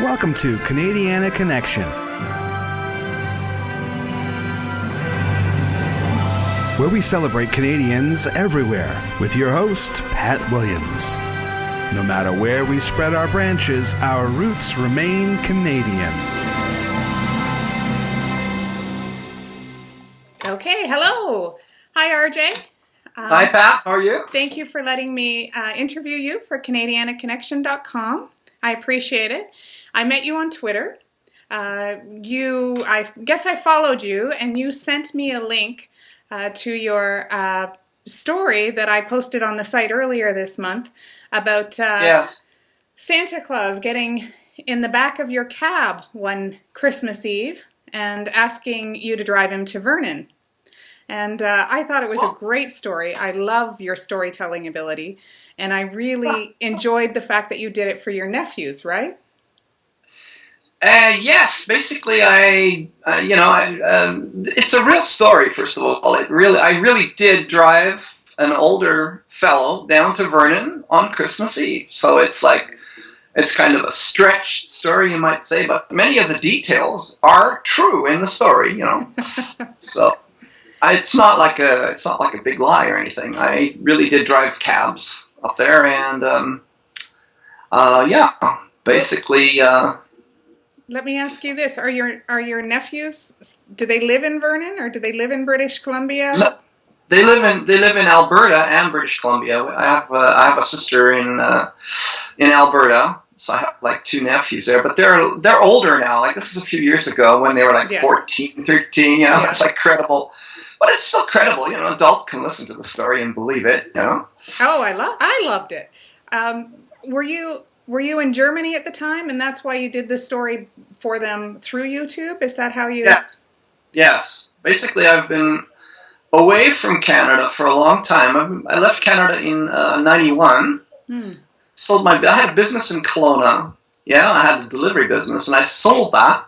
Welcome to Canadiana Connection, where we celebrate Canadians everywhere with your host, Pat Williams. No matter where we spread our branches, our roots remain Canadian. Okay, hello. Hi, RJ. Hi, Pat. How are you? Thank you for letting me interview you for CanadianaConnection.com. I appreciate it. I met you on Twitter. I guess I followed you, and you sent me a link to your story that I posted on the site earlier this month about Santa Claus getting in the back of your cab one Christmas Eve and asking you to drive him to Vernon. And I thought it was a great story. I love your storytelling ability, and I really enjoyed the fact that you did it for your nephews, right? Yes, basically, it's a real story. First of all, I really did drive an older fellow down to Vernon on Christmas Eve. So it's kind of a stretched story, you might say, but many of the details are true in the story, So it's not like a big lie or anything. I really did drive cabs up there, and basically. Let me ask you this: Are your nephews? Do they live in Vernon, or do they live in British Columbia? No, they live in Alberta and British Columbia. I have a sister in Alberta, so I have like two nephews there. But they're older now. Like, this is a few years ago when they were 14, 13. It's like credible, but it's still credible. Adults can listen to the story and believe it. Oh, I loved it. Were you in Germany at the time, and that's why you did the story for them through YouTube? Is that how you... Yes. Basically, I've been away from Canada for a long time. I left Canada in 91. I had a business in Kelowna. I had a delivery business, and I sold that.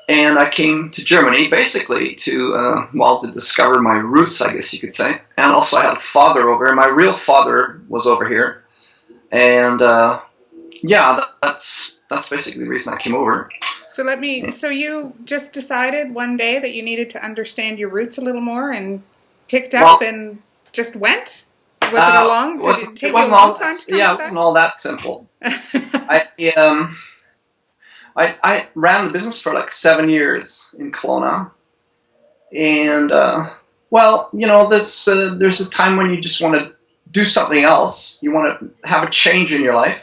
And I came to Germany, basically, to discover my roots, I guess you could say. And also, I had a father over here. My real father was over here. And... that's basically the reason I came over. So you just decided one day that you needed to understand your roots a little more and picked up and just went? Did it take you a long time to come to that? Yeah, it wasn't all that simple. I ran the business for like 7 years in Kelowna. And, there's a time when you just want to do something else. You want to have a change in your life.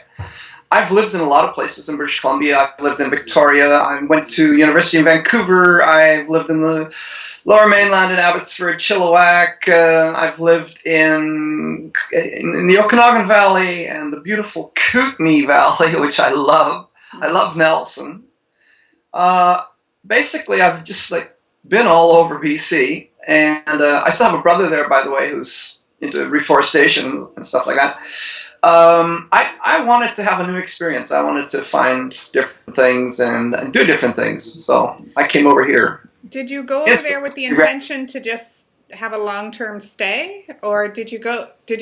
I've lived in a lot of places in British Columbia. I've lived in Victoria. I went to University of Vancouver. I've lived in the Lower Mainland in Abbotsford, Chilliwack. I've lived in the Okanagan Valley and the beautiful Kootenay Valley, which I love. I love Nelson. Basically, I've just been all over BC, and I still have a brother there, by the way, who's into reforestation and stuff like that. I wanted to have a new experience. I wanted to find different things and do different things. So I came over here. Did you go over there with the intention to just have a long-term stay? Or did you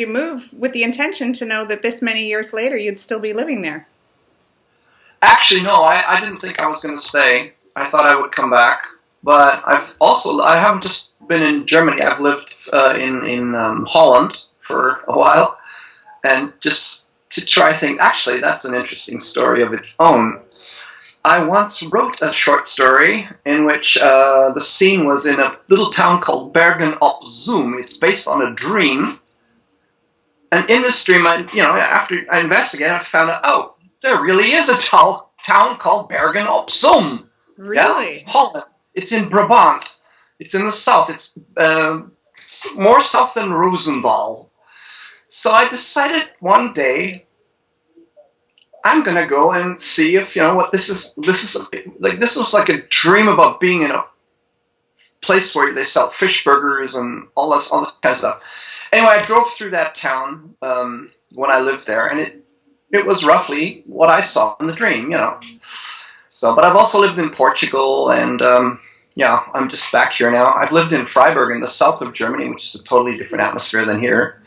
move with the intention to know that this many years later you'd still be living there? Actually, no, I didn't think I was going to stay. I thought I would come back. But I haven't just been in Germany. I've lived in Holland for a while. And just to try things, actually, that's an interesting story of its own. I once wrote a short story in which the scene was in a little town called Bergen op Zoom. It's based on a dream. And in this dream, after I investigated, I found out, there really is a town called Bergen op Zoom. Really? Yeah, Holland. It's in Brabant. It's in the south. It's more south than Roosendaal. So I decided one day I'm gonna go and see if what this is. This was like a dream about being in a place where they sell fish burgers and all this kind of stuff. Anyway, I drove through that town when I lived there, and it was roughly what I saw in the dream, So, but I've also lived in Portugal, and I'm just back here now. I've lived in Freiburg in the south of Germany, which is a totally different atmosphere than here.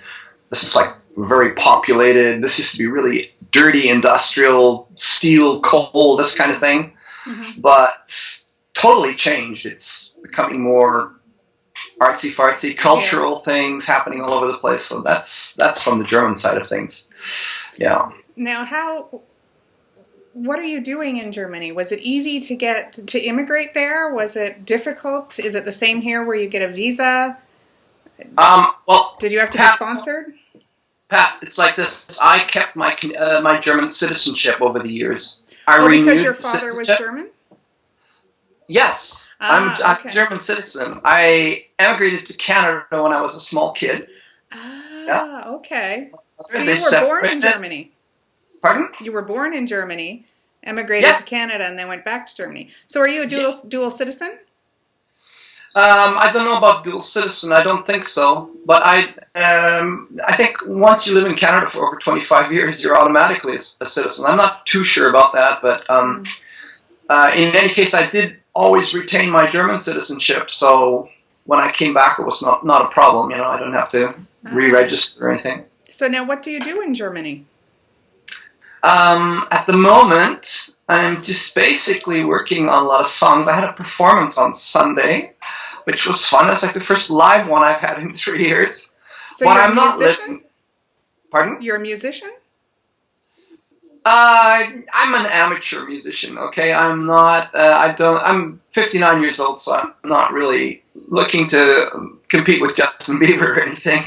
This is like very populated. This used to be really dirty industrial steel, coal, this kind of thing. Mm-hmm. But totally changed. It's becoming more artsy-fartsy, cultural things happening all over the place. So that's from the German side of things. Yeah. Now, what are you doing in Germany? Was it easy to immigrate there? Was it difficult? Is it the same here where you get a visa? Well, did you have to be sponsored? Pat, it's like this. I kept my German citizenship over the years. Because your father was German? Yes. I'm a German citizen. I emigrated to Canada when I was a small kid. Okay. So you were born in Germany? Pardon? You were born in Germany, emigrated to Canada, and then went back to Germany. So are you a dual citizen? I don't know about dual citizen. I don't think so. But I think once you live in Canada for over 25 years, you're automatically a citizen. I'm not too sure about that, but in any case, I did always retain my German citizenship. So when I came back, it was not a problem. I don't have to re-register or anything. So now what do you do in Germany? At the moment, I'm just basically working on a lot of songs. I had a performance on Sunday, which was fun. It's like the first live one I've had in 3 years. So you're a musician? Pardon? You're a musician? I'm an amateur musician, okay? I'm not, I'm 59 years old, so I'm not really looking to compete with Justin Bieber or anything.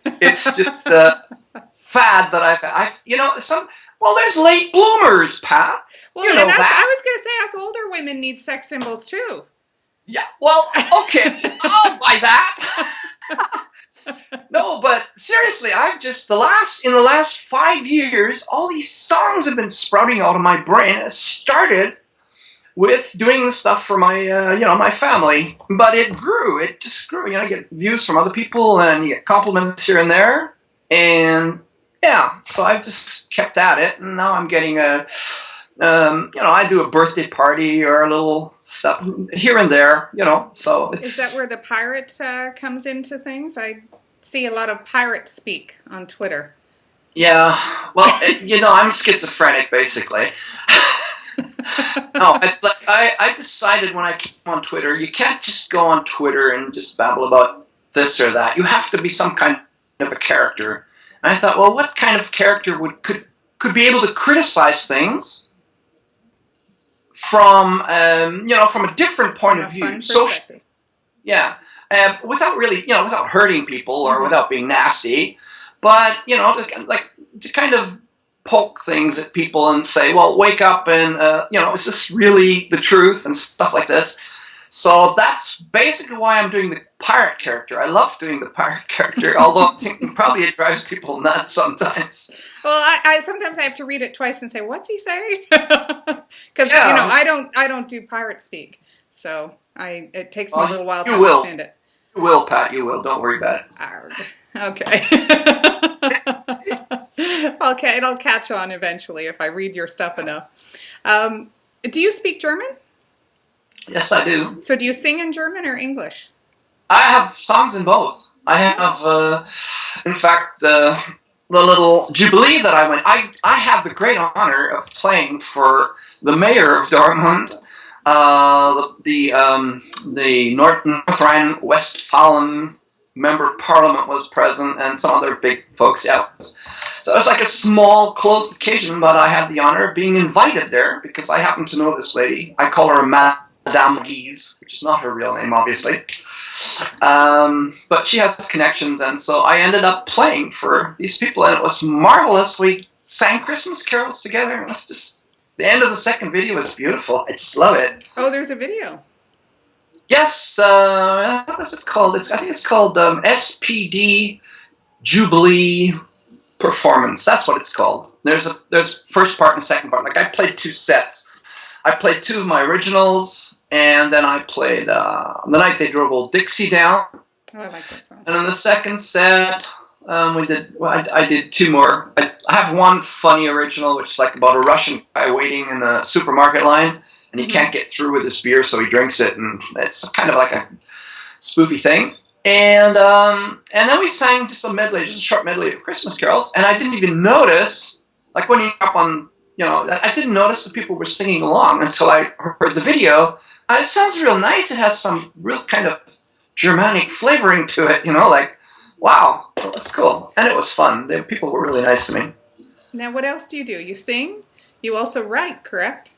It's just a fad that there's late bloomers, Pat. Well, I was going to say, us older women need sex symbols, too. Yeah, well, okay, I'll buy that. No, but seriously, in the last 5 years, all these songs have been sprouting out of my brain. It started with doing the stuff for my, my family, but it just grew. You get views from other people, and you get compliments here and there, and yeah, so I've just kept at it, and now I'm getting I do a birthday party or a little stuff here and there, so it's... Is that where the pirate comes into things? I see a lot of pirate speak on Twitter. Yeah, well, I'm schizophrenic, basically. No, it's like I decided when I came on Twitter, you can't just go on Twitter and just babble about this or that. You have to be some kind of a character. And I thought, well, what kind of character could be able to criticize things from from a different point of view? So, yeah, without really without hurting people or without being nasty, but to kind of poke things at people and say, well, wake up and is this really the truth and stuff like this. So that's basically why I'm doing the pirate character. I love doing the pirate character, although I think probably it drives people nuts sometimes. Well, I sometimes I have to read it twice and say, "What's he say?" Because I don't do pirate speak, so it takes me a little while to understand it. You will, Pat. You will. Don't worry about it. Okay. Okay, it'll catch on eventually if I read your stuff enough. Do you speak German? Yes, I do. So do you sing in German or English? I have songs in both. I have, in fact, the little jubilee that I went. I have the great honor of playing for the mayor of Dortmund. The North Rhine-Westphalen member of parliament was present, and some other big folks. Yeah. So it was like a small, closed occasion, but I had the honor of being invited there because I happen to know this lady. I call her Madame Guise, which is not her real name, obviously. But she has connections, and so I ended up playing for these people, and it was marvelous. We sang Christmas carols together, and it was just... The end of the second video is beautiful. I just love it. Oh, there's a video. Yes. What is it called? I think it's called SPD Jubilee Performance. That's what it's called. There's first part and second part. Like I played 2 sets. I played 2 of my originals, and then I played The Night They Drove Old Dixie Down. Oh, I like that song. And in the second set, I did 2 more. I have one funny original, which is like about a Russian guy waiting in the supermarket line, and he can't get through with his beer, so he drinks it, and it's kind of like a spoofy thing. And then we sang just a short medley of Christmas carols, and I didn't even notice, like when you're up on, I didn't notice that people were singing along until I heard the video. It sounds real nice. It has some real kind of Germanic flavoring to it, like, wow, well, that's cool. And it was fun. People were really nice to me. Now, what else do? You sing? You also write, correct?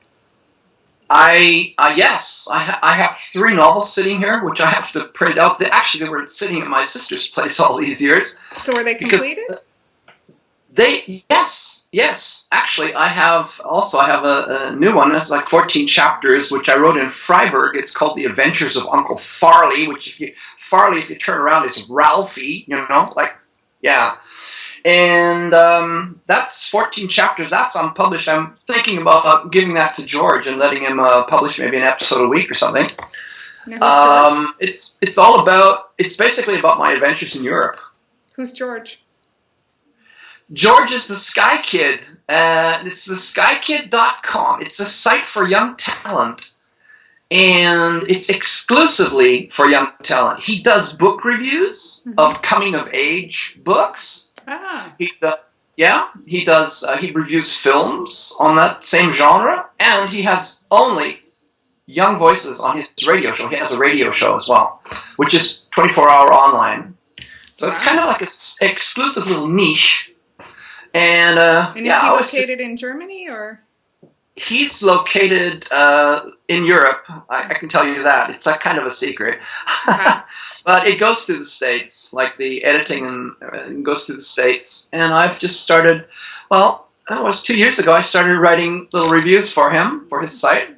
Yes, I have 3 novels sitting here, which I have to print out. They were sitting at my sister's place all these years. So are they completed? Yes. Actually, I have a new one. It's like 14 chapters, which I wrote in Freiburg. It's called The Adventures of Uncle Farley, which if you turn around, is Ralphie, yeah. And that's 14 chapters. That's unpublished. I'm thinking about giving that to George and letting him publish maybe an episode a week or something. Now, who's George? It's basically about my adventures in Europe. Who's George? George is the Sky Kid. It's theskykid.com. It's a site for young talent. And it's exclusively for young talent. He does book reviews of coming-of-age books. Ah. He does. He reviews films on that same genre, and he has only young voices on his radio show. He has a radio show as well, which is 24-hour online. So It's kind of like an exclusive little niche. And is he located in Germany or? He's located in Europe. I can tell you that. It's like kind of a secret. But it goes through the States, like the editing and goes through the States. And I've just started, it was 2 years ago, I started writing little reviews for him, for his site.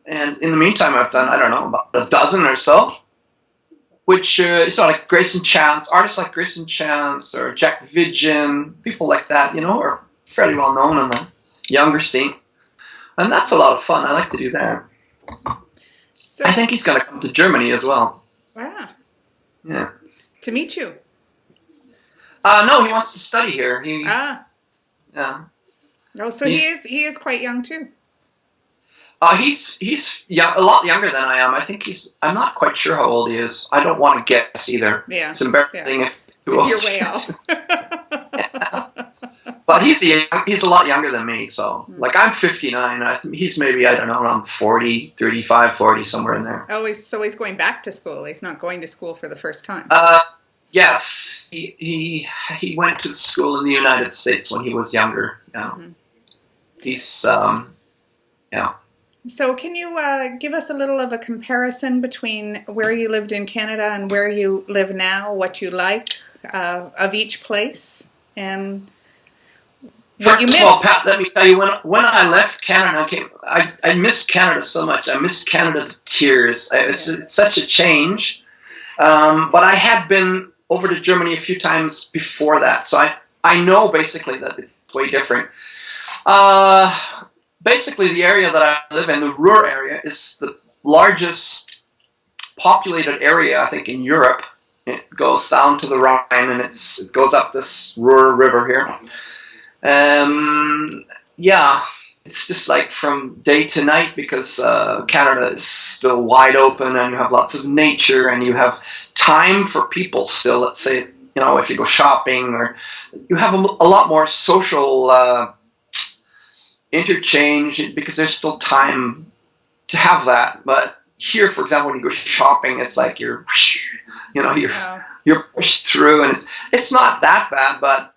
And in the meantime, I've done, about a dozen or so, which is like Grayson Chance, artists like Grayson Chance or Jack Vidgen, people like that, are fairly well known in the younger scene. And that's a lot of fun. I like to do that. So, I think he's going to come to Germany as well. Ah. Yeah. To meet you? No, he wants to study here. Yeah. Oh, so he is quite young too. He's a lot younger than I am. I think I'm not quite sure how old he is. I don't want to guess either. Yeah. It's embarrassing if he's too old. You're way off. But he's a lot younger than me, so like I'm 59. I think he's maybe around 40, 35, 40, somewhere in there. Oh, so he's going back to school. He's not going to school for the first time. Yes, he went to school in the United States when he was younger. Yeah. Mm-hmm. He's yeah. So can you give us a little of a comparison between where you lived in Canada and where you live now? What you like of each place and what you miss? Well, Pat, let me tell you, when I left Canada, I missed Canada so much. I missed Canada to tears. It's such a change. But I had been over to Germany a few times before that, so I know basically that it's way different. Basically, the area that I live in, the Ruhr area, is the largest populated area, I think, in Europe. It goes down to the Rhine, and it goes up this Ruhr River here. It's just like from day to night because Canada is still wide open, and you have lots of nature, and you have time for people still. Let's say, if you go shopping, or you have a lot more social interchange because there's still time to have that. But here, for example, when you go shopping, it's like you're pushed through, and it's not that bad. But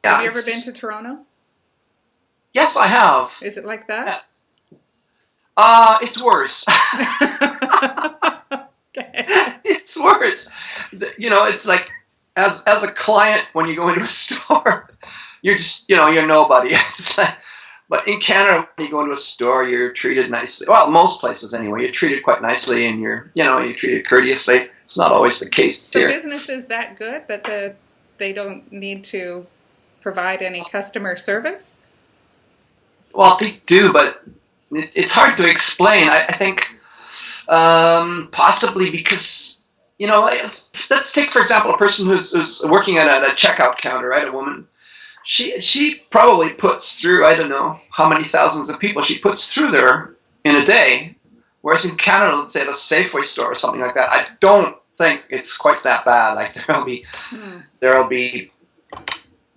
have you ever been to Toronto? Yes, I have. Is it like that? Yes. It's worse. Okay. It's worse. It's like as a client when you go into a store. You're just, you're nobody. But in Canada, when you go into a store, you're treated nicely. Well, most places anyway, you're treated quite nicely, and you're treated courteously. It's not always the case here. So business is that good that they don't need to provide any customer service? Well, they do, but it's hard to explain. I think possibly because, let's take, for example, a person who's working at a checkout counter, right, a woman. She probably puts through, I don't know how many thousands of people she puts through there in a day. Whereas in Canada, let's say at a Safeway store or something like that, I don't think it's quite that bad. Like there'll be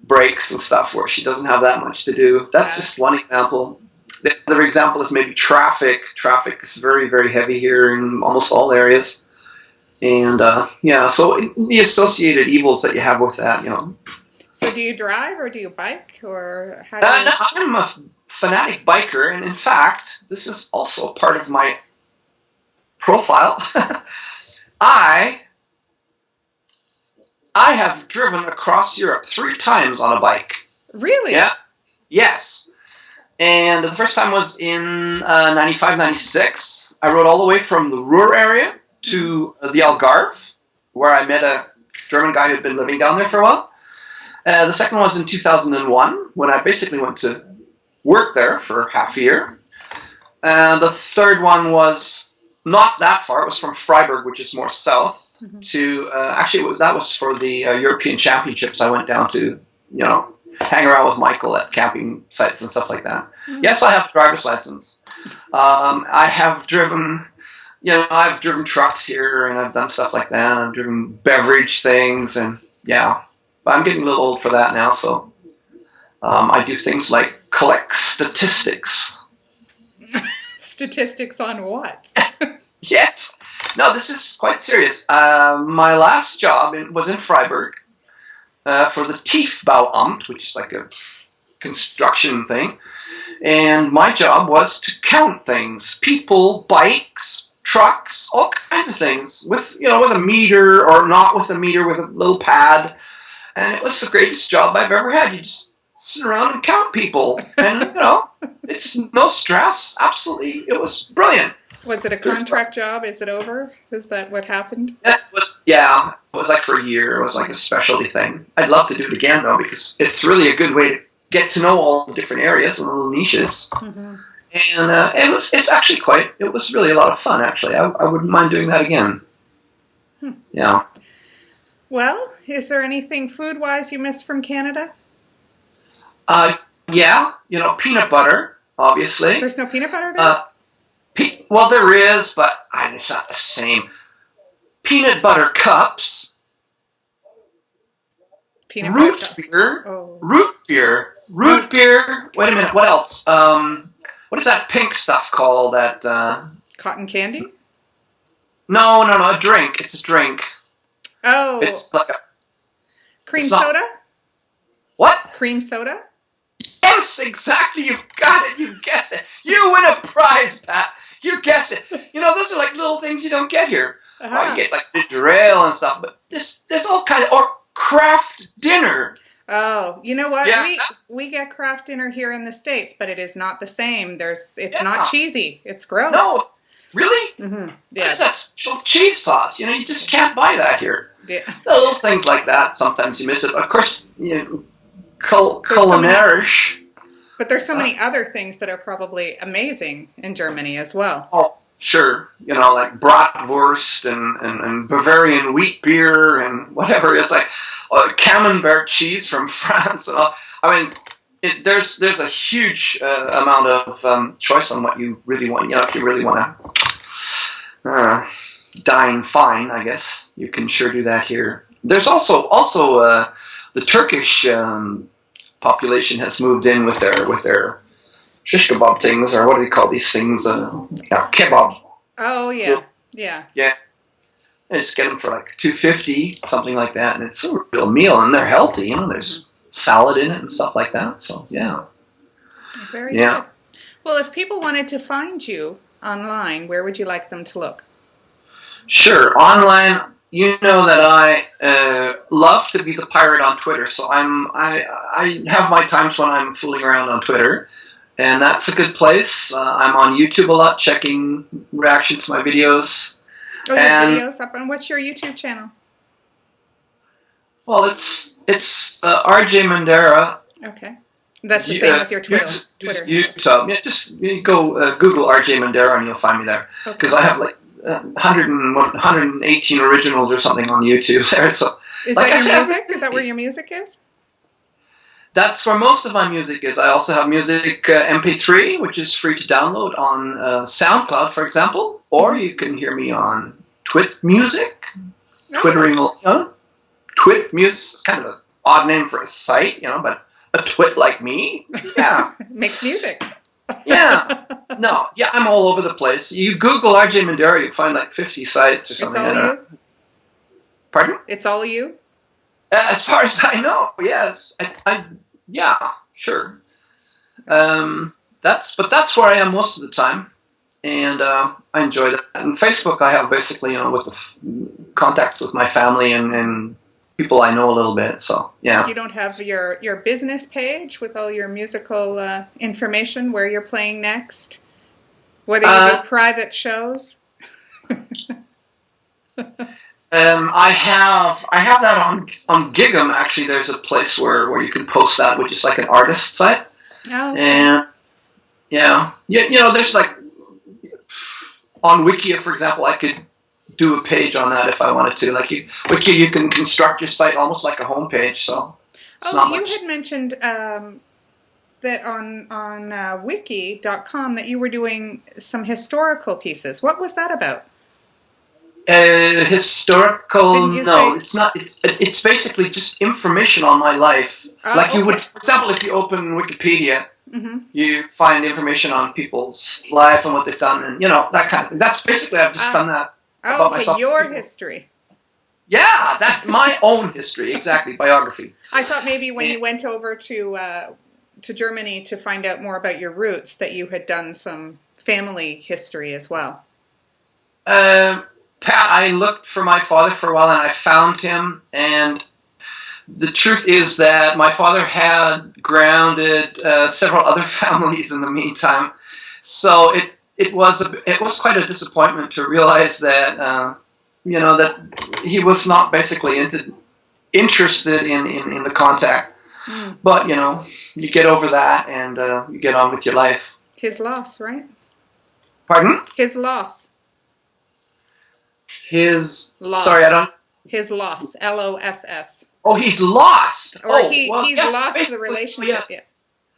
breaks and stuff where she doesn't have that much to do. That's just one example. The other example is maybe traffic. Traffic is very, very heavy here in almost all areas. And so the associated evils that you have with that, So do you drive or do you bike or how do you... No, I'm a fanatic biker, and in fact, this is also part of my profile. I have driven across Europe 3 times on a bike. Really? Yeah. Yes. And the first time was in 95, 96. I rode all the way from the Ruhr area to the Algarve, where I met a German guy who had been living down there for a while. The second was in 2001, when I basically went to work there for half a year. And the third one was not that far. It was from Freiburg, which is more south, to that was for the European Championships. I went down to hang around with Michael at camping sites and stuff like that. Yes, I have a driver's license. I have driven I've driven trucks here, and I've done stuff like that. I've driven beverage things, and but I'm getting a little old for that now. So I do things like collect statistics. Statistics on what? Yes. No, this is quite serious. My last job was in Freiburg for the Tiefbauamt, which is like a construction thing. And my job was to count things: people, bikes, trucks, all kinds of things, with a meter or not with a meter, with a little pad. And it was the greatest job I've ever had. You just sit around and count people, and it's no stress. Absolutely, it was brilliant. Was it a contract job? Is it over? Is that what happened? It was like for a year. It was like a specialty thing. I'd love to do it again though, because it's really a good way to get to know all the different areas and little niches. Mm-hmm. And it was really a lot of fun, actually. I wouldn't mind doing that again. Yeah. Well, is there anything food-wise you miss from Canada? Peanut butter, obviously. There's no peanut butter there? Well, there is, but it's not the same. Peanut butter cups. Peanut butter cups. Root beer. Wait a minute, what else? What is that pink stuff called? That cotton candy? No, a drink. It's a drink. Oh. It's like a cream soda? What? Cream soda? Yes, exactly. You've got it. You guessed it. You win a prize, Pat. You guessed it. Those are like little things you don't get here. You get like ginger ale and stuff, but there's all kinds of, or craft dinner. Oh, you know what? Yeah. We get craft dinner here in the States, but it is not the same. It's not cheesy. It's gross. No, really? Mm-hmm. Yes. That's special cheese sauce. You just can't buy that here. Yeah. The little things like that. Sometimes you miss it. Of course, culinarish. But there's so many other things that are probably amazing in Germany as well. Oh, sure. Like bratwurst and Bavarian wheat beer and whatever. It's like camembert cheese from France. And all. I mean, there's a huge amount of choice on what you really want. If you really want to dine fine, I guess you can sure do that here. There's also the Turkish population has moved in with their shish kebab things, or what do they call these things? Kebab. Oh yeah, yeah. Yeah. I just get them for like $2.50, something like that, and it's a real meal, and they're healthy. There's salad in it and stuff like that. So yeah. Very good. Well, if people wanted to find you online, where would you like them to look? Sure, online. You know that I love to be the pirate on Twitter, so I have my times when I'm fooling around on Twitter, and that's a good place. I'm on YouTube a lot, checking reactions to my videos. Oh, your videos up, and what's your YouTube channel? Well, it's RJ Mendera. Okay, that's the same with your Twitter. YouTube. Yeah, just go Google RJ Mendera and you'll find me there, because I have like 118 originals or something on YouTube there. So, is that your music? Is that where your music is? That's where most of my music is. I also have music MP3, which is free to download on SoundCloud, for example, or you can hear me on Twit Music. twittering, twit music, kind of an odd name for a site, but a twit like me, yeah. Makes music. Yeah. No, yeah, I'm all over the place. You Google RJ Mendera, you find like 50 sites or something. It's all you? Pardon? It's all you? As far as I know, yes. Yeah, sure. That's where I am most of the time, and I enjoy that. And Facebook, I have basically, with the contacts with my family and people I know a little bit. So yeah. You don't have your business page with all your musical information, where you're playing next, whether you do private shows. I have that on Gig'em. Actually, there's a place where you can post that, which is like an artist site. Oh. Okay. And yeah, there's like on Wikia, for example, I could do a page on that if I wanted to. Like Wikia, you can construct your site almost like a homepage. So it's not much. Had mentioned that on wiki.com that you were doing some historical pieces. What was that about? Historical? No, it's not. It's basically just information on my life. You would, for example, if you open Wikipedia, you find information on people's life and what they've done, and that kind of thing. That's basically, I've just done that about myself. Your history. Yeah, my own history, exactly, biography. I thought maybe when you went over to Germany to find out more about your roots, that you had done some family history as well. Pat, I looked for my father for a while, and I found him, and the truth is that my father had grounded several other families in the meantime, so it was quite a disappointment to realize that that he was not basically interested in the contact. But you get over that and you get on with your life. His loss, right? Pardon? His loss. His loss. Sorry, I don't. His loss. LOSS. Oh, he's lost. He's lost the relationship. Yes. Yeah.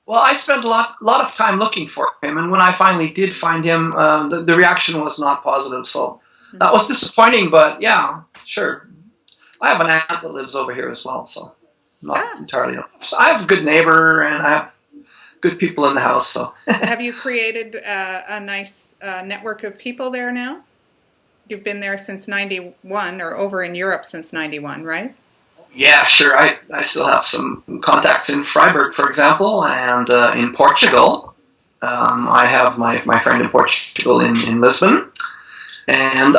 Well, I spent a lot of time looking for him, and when I finally did find him, the reaction was not positive. So that was disappointing. But yeah, sure. I have an aunt that lives over here as well, so not entirely. So I have a good neighbor, and I have good people in the house. So have you created a nice network of people there now? You've been there since 91, or over in Europe since 91, right? Yeah, sure. I still have some contacts in Freiburg, for example, and in Portugal. I have my friend in Portugal in Lisbon. And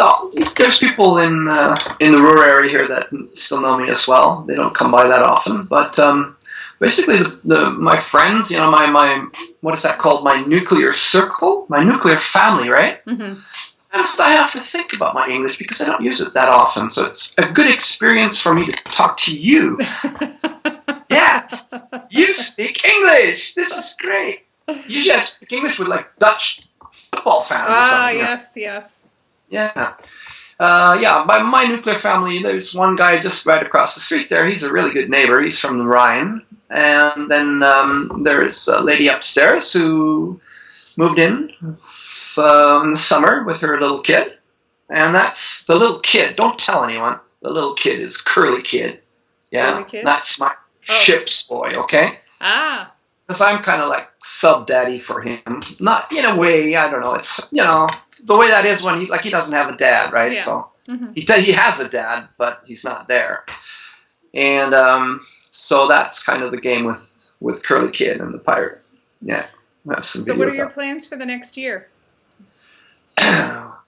there's people in the rural area here that still know me as well. They don't come by that often. But basically, my friends, my what is that called? My nuclear circle? My nuclear family, right? Mm-hmm. I have to think about my English because I don't use it that often. So it's a good experience for me to talk to you. Yes, you speak English. This is great. Usually I speak English with like Dutch football fans or something. Yes. Yeah. By my nuclear family, there's one guy just right across the street there. He's a really good neighbor. He's from the Rhine. And then there's a lady upstairs who moved in the summer with her little kid, and that's the little kid. Don't tell anyone. The little kid is Curly Kid. Yeah, Curly Kid? That's my ship's boy. Okay. Because I'm kind of like sub daddy for him. Not in a way. I don't know. It's the way that is when he doesn't have a dad, right? Yeah. So he has a dad, but he's not there, and so that's kind of the game with Curly Kid and the pirate. Yeah. So what are your plans for the next year?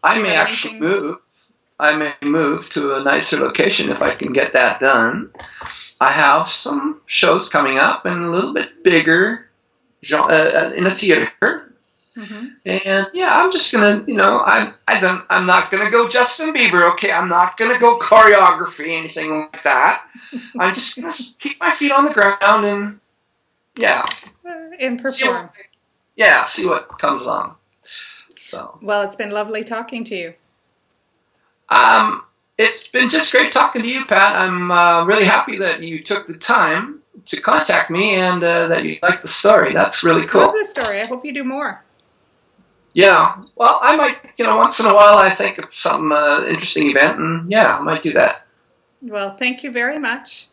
I may actually move. I may move to a nicer location if I can get that done. I have some shows coming up and a little bit bigger in a theater. Mm-hmm. And yeah, I'm just gonna, I'm not gonna go Justin Bieber. Okay, I'm not gonna go choreography, anything like that. I'm just gonna keep my feet on the ground and and perform. See what comes along. So. Well, it's been lovely talking to you. It's been just great talking to you, Pat. I'm really happy that you took the time to contact me and that you liked the story. That's really cool. I love the story. I hope you do more. Yeah. Well, I might, once in a while I think of some interesting event, and I might do that. Well, thank you very much.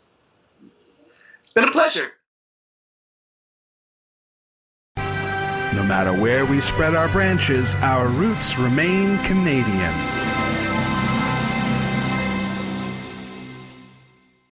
It's been a pleasure. No matter where we spread our branches, our roots remain Canadian.